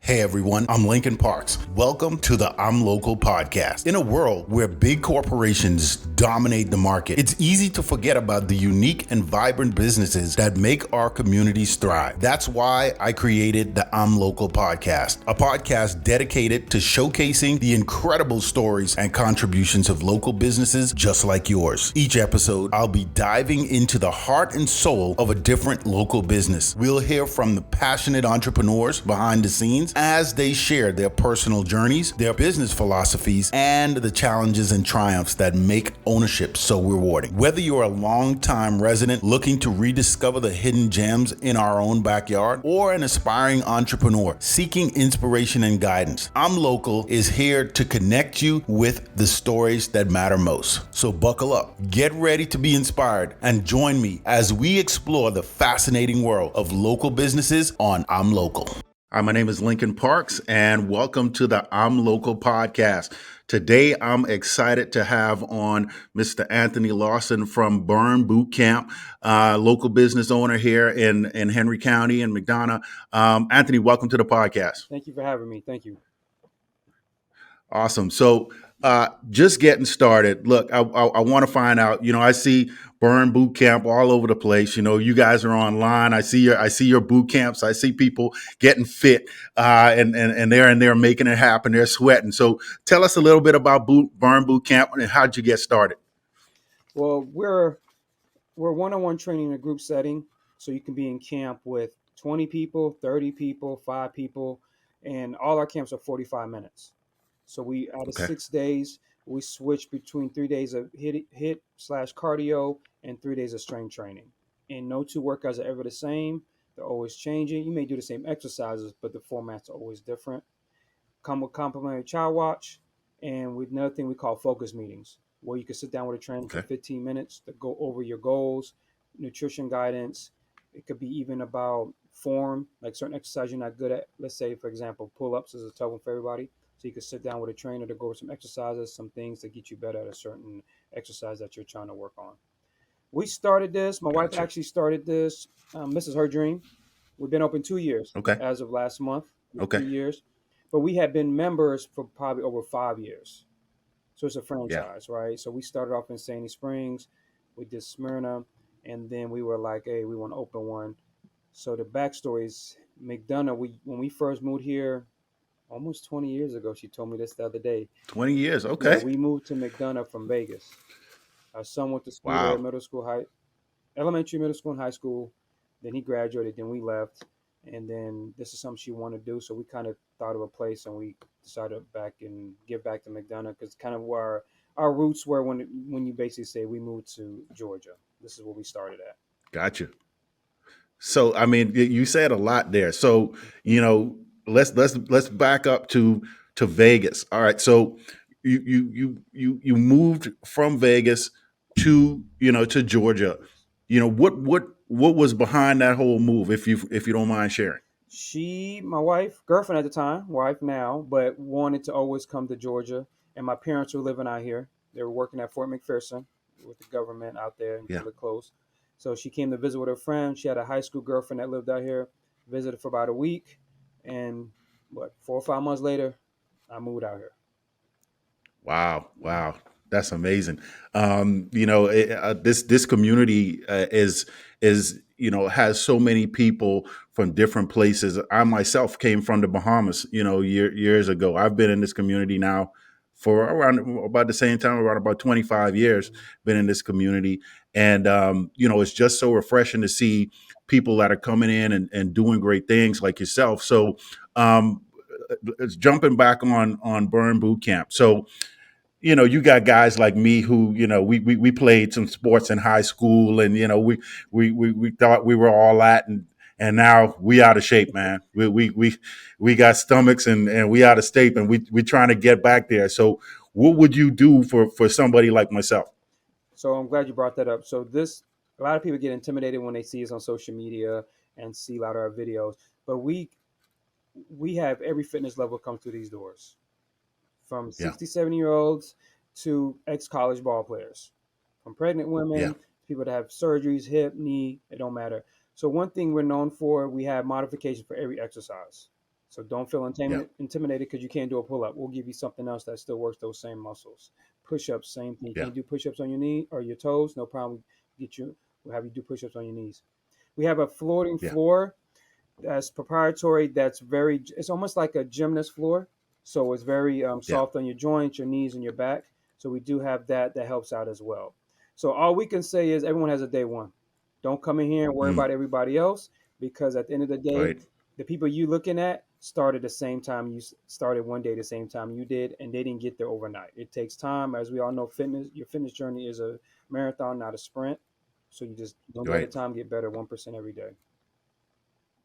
Hey everyone, I'm Lincoln Parks. Welcome to the I'm Local podcast. In a world where big corporations dominate the market, it's easy to forget about the unique and vibrant businesses that make our communities thrive. That's why I created the I'm Local podcast, a podcast dedicated to showcasing the incredible stories and contributions of local businesses just like yours. Each episode, I'll be diving into the heart and soul of a different local business. We'll hear from the passionate entrepreneurs behind the scenes as they share their personal journeys, their business philosophies, and the challenges and triumphs that make ownership so rewarding. Whether you're a longtime resident looking to rediscover the hidden gems in our own backyard, or an aspiring entrepreneur seeking inspiration and guidance, I'm Local is here to connect you with the stories that matter most. So buckle up, get ready to be inspired, and join me as we explore the fascinating world of local businesses on I'm Local. Hi, my name is Lincoln Parks, and welcome to the I'm Local podcast. Today, I'm excited to have on Mr. Anthony Lawson from Burn Bootcamp, local business owner here in Henry County and McDonough. Anthony, welcome to the podcast. Thank you for having me. Thank you. Awesome. So, just getting started. Look, I want to find out. I see Burn Boot Camp all over the place. You guys are online. I see your boot camps. I see people getting fit, and they're in there making it happen. They're sweating. So, tell us a little bit about Burn Boot Camp and how'd you get started? Well, we're one-on-one training in a group setting, so you can be in camp with 20 people, 30 people, 5 people, and all our camps are 45 minutes. So we out of Okay. 6 days, we switch between 3 days of hit/cardio and 3 days of strength training. And no two workouts are ever the same. They're always changing. You may do the same exercises, but the formats are always different. Come with complimentary child watch, and with another thing we call focus meetings, where you can sit down with a trainer for 15 minutes to go over your goals, nutrition guidance. It could be even about form, like certain exercise you're not good at. Let's say, for example, pull-ups is a tough one for everybody. So you could sit down with a trainer to go over some exercises, some things to get you better at a certain exercise that you're trying to work on. We started this. My wife actually started this. This is her dream. We've been open 2 years as of last month. 2 years. But we have been members for probably over 5 years. So it's a franchise, right? So we started off in Sandy Springs. We did Smyrna. And then we were like, hey, we want to open one. So the backstory is McDonough. When we first moved here, almost 20 years ago, she told me this the other day. 20 years, okay. Yeah, we moved to McDonough from Vegas. Our son went to school there, elementary, middle school, and high school. Then he graduated. Then we left. And then this is something she wanted to do. So we kind of thought of a place, and we decided to give back to McDonough, because kind of where our roots were when you basically say we moved to Georgia. This is where we started at. Gotcha. So, I mean, you said a lot there. So, let's back up to Vegas. All right. So you moved from Vegas to Georgia. What was behind that whole move, if you don't mind sharing? My wife, girlfriend at the time, wife now, but wanted to always come to Georgia. And my parents were living out here. They were working at Fort McPherson with the government out there in really close. So she came to visit with her friend. She had a high school girlfriend that lived out here, visited for about a week. And 4 or 5 months later, I moved out here. Wow. That's amazing. This community is has so many people from different places. I myself came from the Bahamas, years ago. I've been in this community now for around about the same time, around about 25 years, been in this community. And, it's just so refreshing to see people that are coming in and doing great things like yourself. So it's jumping back on Burn Bootcamp. So, you got guys like me who, we played some sports in high school, and, we thought we were all that, and now we out of shape, man. We got stomachs and we out of shape, and we trying to get back there. So what would you do for somebody like myself? So I'm glad you brought that up. So a lot of people get intimidated when they see us on social media and see a lot of our videos, but we have every fitness level come through these doors. From 60, 70-year-olds to ex-college ball players, from pregnant women, people that have surgeries, hip, knee, it don't matter. So one thing we're known for, we have modification for every exercise. So don't feel Yeah. intimidated because you can't do a pull up. We'll give you something else that still works those same muscles. Push ups, same thing. You Yeah. can't do push ups on your knee or your toes, no problem. We'll have you do push ups on your knees. We have a floating Yeah. floor that's proprietary. It's almost like a gymnast floor. So it's very Yeah. soft on your joints, your knees, and your back. So we do have that helps out as well. So all we can say is everyone has a day one. Don't come in here and worry Mm. about everybody else because at the end of the day, Right. the people you looking at started the same time you started one day the same time you did, and they didn't get there overnight. It takes time, as we all know. Your fitness journey is a marathon, not a sprint. So you just one day at a Right. time, get better 1% every day.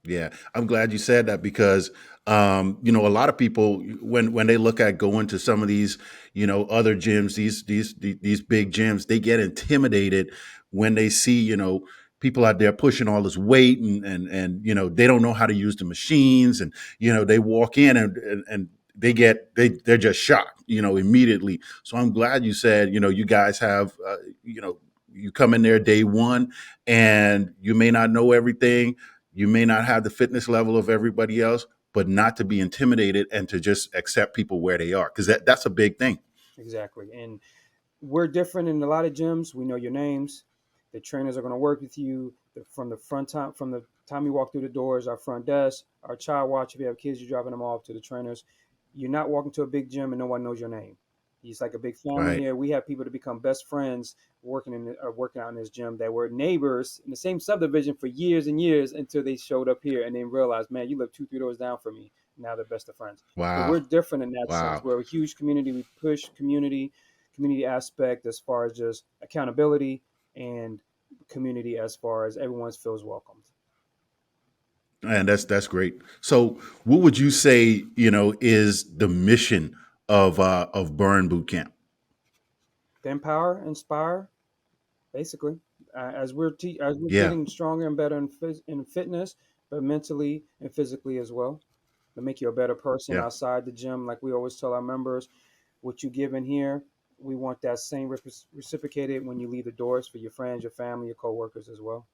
Yeah, I'm glad you said that because a lot of people when they look at going to some of these, other gyms, these big gyms, they get intimidated when they see, people out there pushing all this weight and they don't know how to use the machines and they walk in and they're just shocked, immediately. So I'm glad you said, you guys have you come in there day one and you may not know everything, you may not have the fitness level of everybody else, but not to be intimidated and to just accept people where they are, because that's a big thing. Exactly. And we're different in a lot of gyms. We know your names. The trainers are going to work with you from the time you walk through the doors. Our front desk, our child watch. If you have kids, you're dropping them off to the trainers. You're not walking to a big gym and no one knows your name. It's like a big family Right. here. We have people to become best friends working out in this gym that were neighbors in the same subdivision for years and years until they showed up here and then realized, man, you live 2, 3 doors down from me. Now they're best of friends. So we're Wow. different in that sense. Wow. We're a huge community. We push community aspect as far as just accountability and community as far as everyone feels welcomed. And that's great. So what would you say, is the mission of Burn Bootcamp? To empower, inspire, basically, as we're Yeah. getting stronger and better in fitness, but mentally and physically as well, to make you a better person Yeah. outside the gym. Like we always tell our members, what you give in here, we want that same reciprocated when you leave the doors for your friends, your family, your coworkers as well.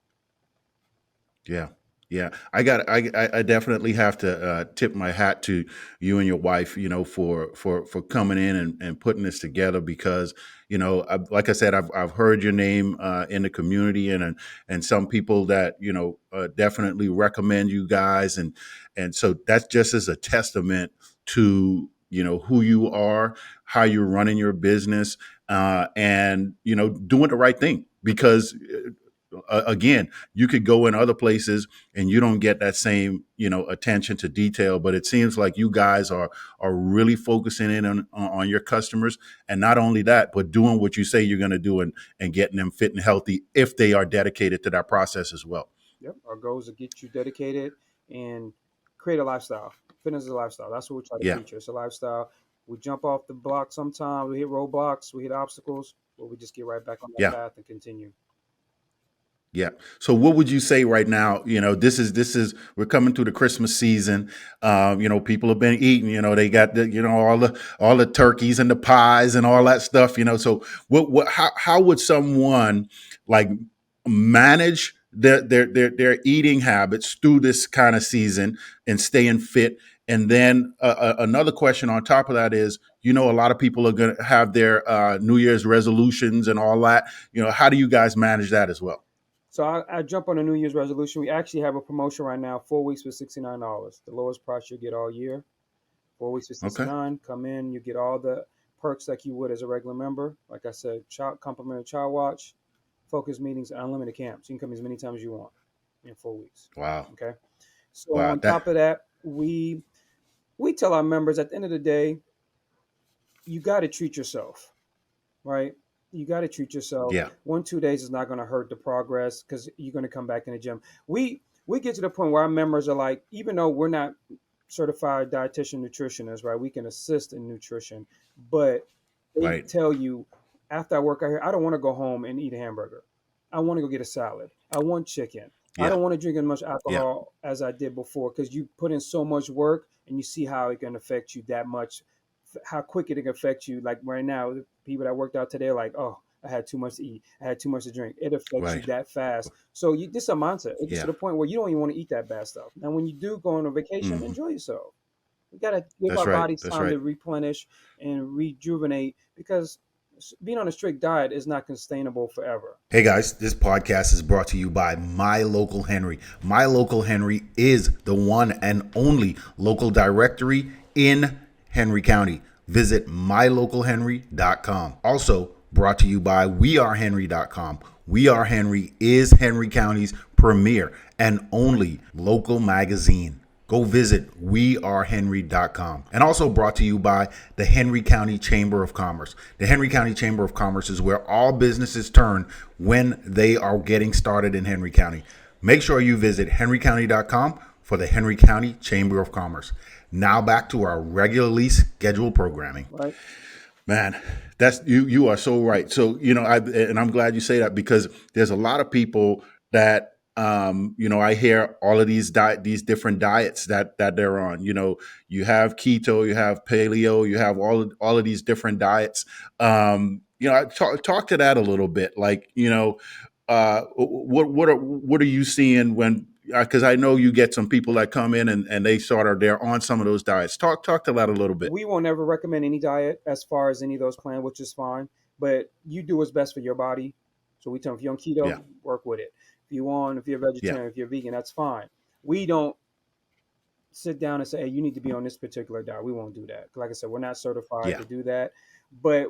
Yeah. Yeah. I definitely have to tip my hat to you and your wife, for coming in and putting this together because, like I said, I've heard your name in the community and some people that, definitely recommend you guys. And so that's just as a testament to, who you are, how you're running your business, and, doing the right thing because again, you could go in other places and you don't get that same attention to detail, but it seems like you guys are really focusing in on your customers, and not only that, but doing what you say you're going to do and getting them fit and healthy if they are dedicated to that process as well. Yep. Our goal is to get you dedicated and create a lifestyle. Fitness is a lifestyle. That's what we try to Yeah. teach you. It's a lifestyle. We jump off the block sometimes. We hit roadblocks. We hit obstacles, but we just get right back on that Yeah. path and continue. Yeah. So what would you say right now? This is we're coming through the Christmas season. People have been eating, they got the, all the turkeys and the pies and all that stuff, So how would someone like manage their eating habits through this kind of season and staying fit? And then another question on top of that is, a lot of people are going to have their New Year's resolutions and all that. How do you guys manage that as well? So I jump on a New Year's resolution. We actually have a promotion right now, 4 weeks for $69, the lowest price you get all year. 4 weeks for Okay. 69. Come in, you get all the perks like you would as a regular member. Like I said, complimentary child watch, focus meetings, and unlimited camps. You can come as many times as you want in 4 weeks. Wow. Okay. So Wow. on top of that, we tell our members at the end of the day, you got to treat yourself, right? You got to treat yourself. Yeah. 1, 2 days is not going to hurt the progress because you're going to come back in the gym. We get to the point where our members are like, even though we're not certified dietitian nutritionists, right? We can assist in nutrition, but they Right. tell you after I work out here, I don't want to go home and eat a hamburger. I want to go get a salad. I want chicken. I Yeah. don't want to drink as much Yeah. alcohol as I did before because you put in so much work and you see how it can affect you that much, how quick it can affect you. Like right now, the people that worked out today are like, oh, I had too much to eat. I had too much to drink. It affects you Right. that fast. So this is a mindset. It gets to Yeah. the point where you don't even want to eat that bad stuff. Now, when you do go on a vacation, Hmm. enjoy yourself. We got to give That's our right. bodies That's time to right. replenish and rejuvenate because being on a strict diet is not sustainable forever. Hey guys, this podcast is brought to you by My Local Henry. My Local Henry is the one and only local directory in Henry County. Visit mylocalhenry.com. Also brought to you by wearehenry.com. We Are Henry is Henry County's premier and only local magazine. Go visit wearehenry.com. And also brought to you by the Henry County Chamber of Commerce. The Henry County Chamber of Commerce is where all businesses turn when they are getting started in Henry County. Make sure you visit henrycounty.com for the Henry County Chamber of Commerce. Now back to our regularly scheduled programming. Right. Man, that's you are so right. So, and I'm glad you say that because there's a lot of people that I hear all of these different diets that they're on. You have keto, you have paleo, you have all of these different diets. I talk to that a little bit. Like, what are you seeing when? Because I know you get some people that come in and they're on some of those diets. Talk to that a little bit. We will never recommend any diet as far as any of those plans, which is fine. But you do what's best for your body. So we tell them if you're on Yeah, keto, work with it. If you're yeah, vegetarian, if you're vegan, that's fine. We don't sit down and say, hey, you need to be on this particular diet. We won't do that. Like I said, we're not certified yeah. to do that. But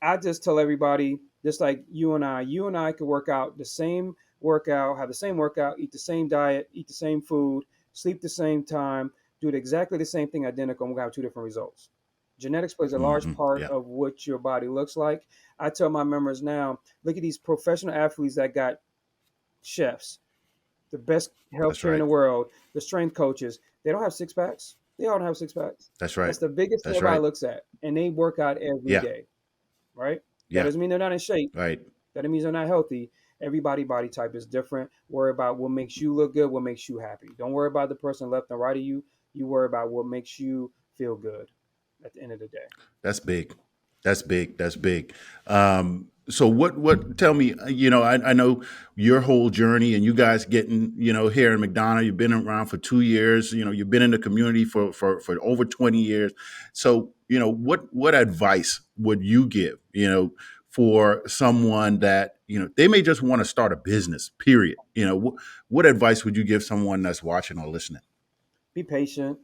I just tell everybody, just like you and I could work out the same workout, have the same workout, eat the same diet, eat the same food, sleep the same time, do it exactly the same thing identical, and we're going to have two different results. Genetics plays a large part Yeah, of what your body looks like. I tell my members now, look at these professional athletes that got chefs, the best that's healthcare in right. the world, the strength coaches. They don't have six packs. They all don't have six packs. That's right. That's the biggest thing That's everybody right. looks at, and they work out every Yeah, day, right? That yeah. doesn't mean they're not in shape. Right. That means they're not healthy. Everybody body type is different. Worry about what makes you look good, what makes you happy. Don't worry about the person left and right of you. You worry about what makes you feel good at the end of the day. That's big. That's big. That's big. So tell me, I know your whole journey and you guys getting, here in McDonough, you've been around for 2 years, you've been in the community for over 20 years. So, what advice would you give, for someone that, they may just want to start a business, period. What advice would you give someone that's watching or listening? Be patient.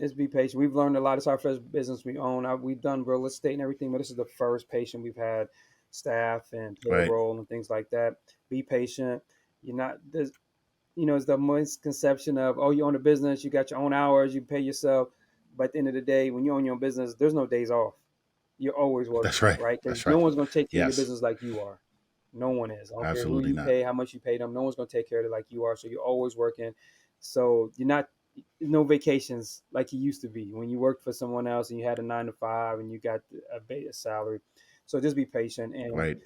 Just be patient. We've learned a lot. It's our first business we own. We've done real estate and everything, but this is the first patient we've had staff and Right. payroll and things like that. Be patient. You're not there's it's the misconception of, oh, you own a business, you got your own hours, you pay yourself. But at the end of the day, when you own your own business, there's no days off. You're always That's working, right. right? Because That's no right. one's going to take care of your Yes. business like you are. No one is. I don't care who Absolutely you not. pay, how much you pay them. No one's going to take care of it like you are. So you're always working. So you're not no vacations like you used to be when you worked for someone else and you had a 9 to 5 and you got a base salary. So just be patient and Right.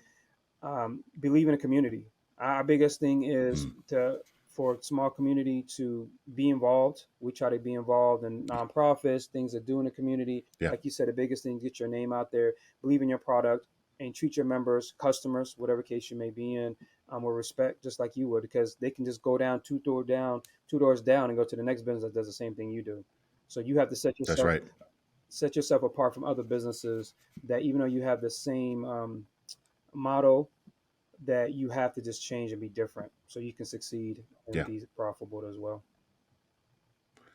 believe in a community. Our biggest thing is Mm. for small community to be involved. We try to be involved in nonprofits, things that do in the community. Yeah. Like you said, the biggest thing is get your name out there, believe in your product, and treat your members, customers, whatever case you may be in, with respect, just like you would, because they can just go down two doors down, and go to the next business that does the same thing you do. So you have to That's right. set yourself apart from other businesses that even though you have the same motto, that you have to just change and be different so you can succeed and Yeah. be profitable as well.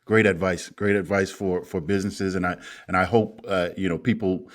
Great advice. Great advice for businesses, and I hope people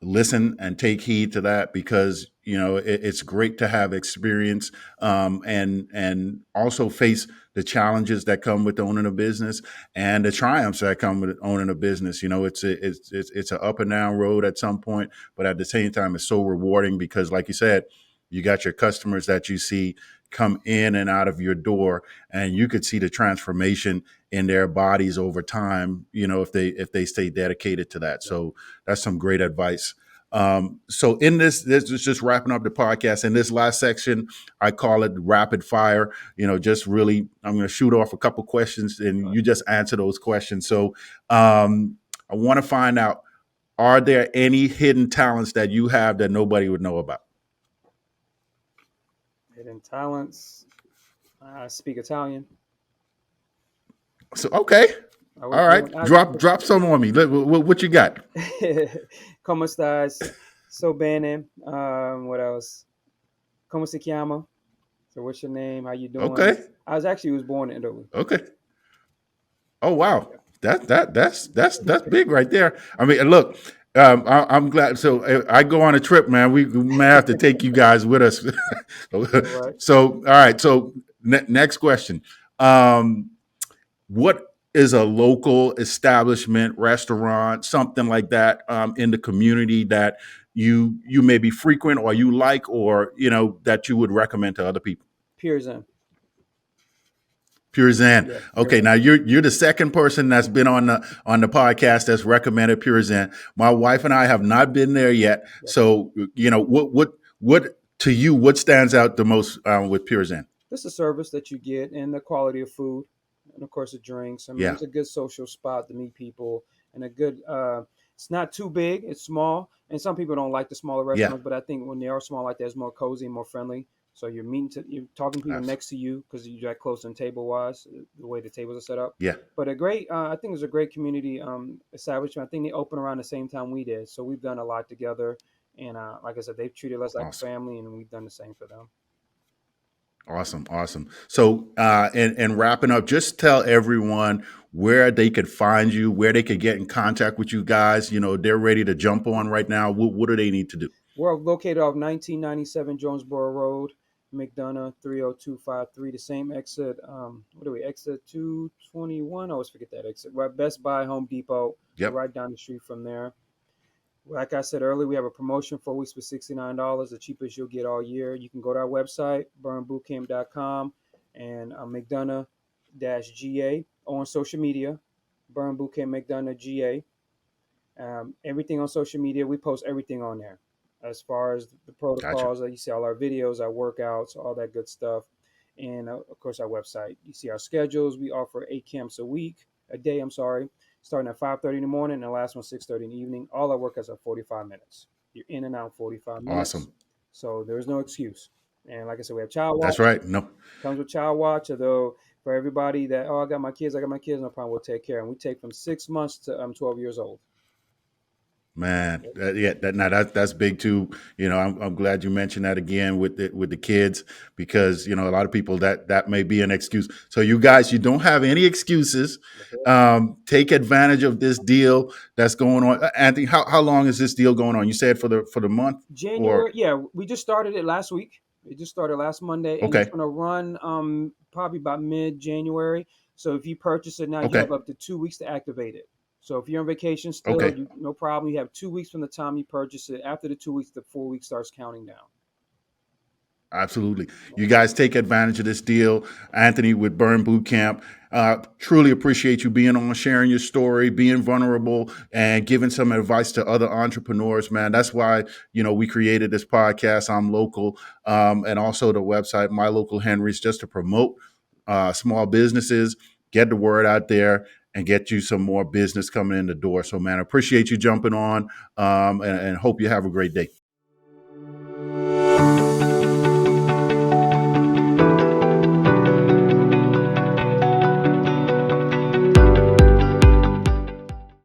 listen and take heed to that because it's great to have experience and also face the challenges that come with owning a business and the triumphs that come with owning a business. It's an up and down road at some point, but at the same time, it's so rewarding because, like you said, you got your customers that you see come in and out of your door, and you could see the transformation in their bodies over time, if they stay dedicated to that. So that's some great advice. So in this is just wrapping up the podcast. In this last section, I call it rapid fire. Just really, I'm going to shoot off a couple questions, and you just answer those questions. So I want to find out: are there any hidden talents that you have that nobody would know about? Hidden talents. I speak Italian. So okay, I was All right, born. drop some on me. What you got? ¿Cómo estás? So bene. What else? ¿Cómo se llama? So what's your name? How you doing? Okay, I was born in Italy. okay. Oh wow, that's big right there. I mean, look, I'm glad. So I go on a trip, man. We may have to take you guys with us. All right. So all right. So next question. Um, what is a local establishment, restaurant, something like that in the community that you maybe frequent or you like, or that you would recommend to other people? Pure Zen. Pure Zen. Yeah, Pure Okay, Zen. now you're the second person that's been on the podcast that's recommended Pure Zen. My wife and I have not been there yet. Yeah. So what to you, what stands out the most with Pure Zen? This is a service that you get and the quality of food and of course the drinks. I mean, Yeah, it's a good social spot to meet people and a good it's not too big, it's small. And some people don't like the smaller yeah, restaurants, but I think when they are small like that, it's more cozy, more friendly. So you're talking to people absolutely. next to you because you're that close in table wise, the way the tables are set up. Yeah, But I think it's a great community establishment. I think they opened around the same time we did, so we've done a lot together. And like I said, they've treated us like a awesome. family, and we've done the same for them. Awesome, awesome. So, and wrapping up, just tell everyone where they could find you, where they could get in contact with you guys. They're ready to jump on right now. What do they need to do? We're located off 1997 Jonesboro Road, McDonough 30253. The same exit. What do we exit 221? I always forget that exit. Right, Best Buy, Home Depot. We're Yep, right down the street from there. Like I said earlier, we have a promotion 4 weeks for $69, the cheapest you'll get all year. You can go to our website, burnbootcamp.com, and McDonough-GA on social media, Burn Bootcamp McDonough GA. Everything on social media, we post everything on there as far as the gotcha. protocols. You see all our videos, our workouts, all that good stuff. And of course, our website. You see our schedules. We offer 8 camps a day, I'm sorry, starting at 5:30 in the morning and the last one 6:30 in the evening. All our workouts are 45 minutes. You're in and out 45 minutes. Awesome. So there's no excuse. And like I said, we have child That's watch. right. No, Comes with child watch, although for everybody that, oh, I got my kids, no problem, we'll take care. And we take from 6 months to 12 years old. man. Yeah, that's big too. I'm glad you mentioned that again with the kids, because a lot of people that may be an excuse. So you guys, you don't have any excuses. Take advantage of this deal that's going on. Anthony, how long is this deal going on? You said for the month, or January, yeah, we just started it last week. It just started last Monday, and it's okay, going to run probably about mid-January. So if you purchase it now, you okay, have up to 2 weeks to activate it. So if you're on vacation still, okay. no problem. You have 2 weeks from the time you purchase it. After the 2 weeks, the 4 week starts counting down. Absolutely. You guys take advantage of this deal. Anthony with Burn Bootcamp. Truly appreciate you being on, sharing your story, being vulnerable, and giving some advice to other entrepreneurs, man. That's why, we created this podcast, I'm Local, and also the website, My Local Henry's, just to promote small businesses, get the word out there, and get you some more business coming in the door. So, man, I appreciate you jumping on, and hope you have a great day.